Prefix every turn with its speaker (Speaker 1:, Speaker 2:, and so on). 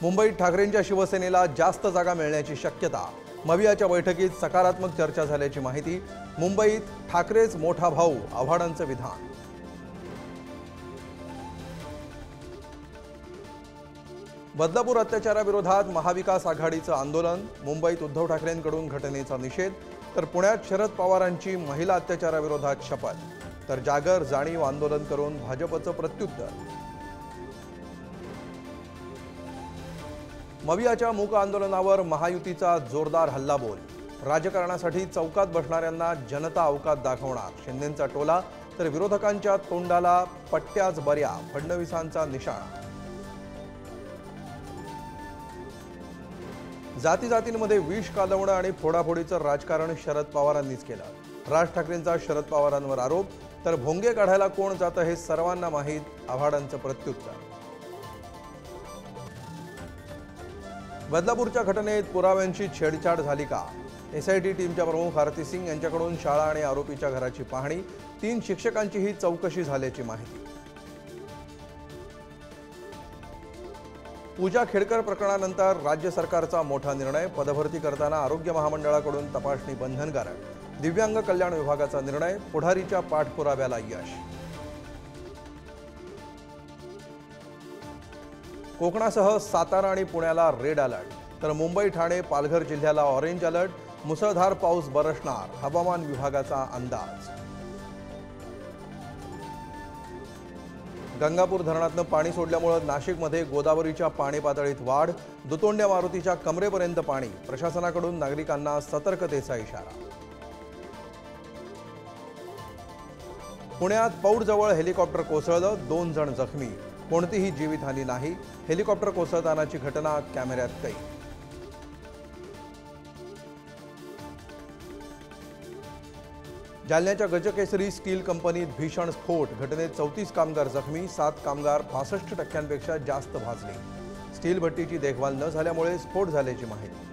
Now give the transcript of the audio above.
Speaker 1: मुंबईत ठाकरेंच्या शिवसेनेला जास्त जागा मिळण्याची शक्यता। मवियाच्या बैठकीत सकारात्मक चर्चा झाल्याची माहिती। मुंबईत ठाकरेच मोठा भाऊ आव्हाडांचं विधान। बदलापूर अत्याचाराविरोधात महाविकास आघाडीचं आंदोलन। मुंबईत उद्धव ठाकरेंकडून घटनेचा निषेध, तर पुण्यात शरद पवारांची महिला अत्याचाराविरोधात शपथ, तर जागर जाणीव आंदोलन करून भाजपचं प्रत्युत्तर। मवियाच्या मूक आंदोलनावर महायुतीचा जोरदार हल्लाबोल। राजकारणासाठी चौकात बसणाऱ्यांना जनता अवकात दाखवणार, शिंदेंचा टोला, तर विरोधकांच्या तोंडाला पट्ट्याच बऱ्या, फडणवीसांचा निशाणा। जातीजातींमध्ये विष कालवणं आणि फोडाफोडीचं राजकारण शरद पवारांनीच केलं। राज ठाकरेंचा शरद पवारांवर आरोप, तर भोंगे काढायला कोण जातं हे सर्वांना माहीत, आव्हाडांचं प्रत्युत्तर। बदलापूरच्या घटनेत पुराव्यांची छेडछाड झाली का? एसआयटी टीमच्या प्रमुख आरती सिंग यांच्याकडून शाळा आणि आरोपीच्या घराची पाहणी, 3 शिक्षकांचीही चौकशी झाल्याची माहिती। पूजा खेडकर प्रकरणानंतर राज्य सरकारचा मोठा निर्णय, पदभरती करताना आरोग्य महामंडळाकडून तपासणी बंधनकारक, दिव्यांग कल्याण विभागाचा निर्णय, पुढारीच्या पाठपुराव्याला यश। कोकणासह सातारा आणि पुण्याला रेड अलर्ट, तर मुंबई, ठाणे, पालघर जिल्ह्याला ऑरेंज अलर्ट, मुसळधार पाऊस बरसणार, हवामान विभागाचा अंदाज। गंगापूर धरणातून पाणी सोडल्यामुळे नाशिकमध्ये गोदावरीच्या पाणी पातळीत वाढ, दुतोंड्या मारुतीच्या कमरेपर्यंत पाणी, प्रशासनाकडून नागरिकांना सतर्कतेचा इशारा। पुण्यात पौडजवळ हेलिकॉप्टर कोसळलं, 2 जण जखमी, कोणतीही जीवितहानी नाही। हेलिकॉप्टर कोसळतानाची घटना कॅमेऱ्यात कैद। जालन्याच्या गजकेसरी स्टील कंपनीत भीषण स्फोट, घटनेत 34 कामगार जखमी, 7 कामगार 65% जास्त भाजले। स्टील भट्टीची देखभाल न झाल्यामुळे स्फोट झाल्याची माहिती।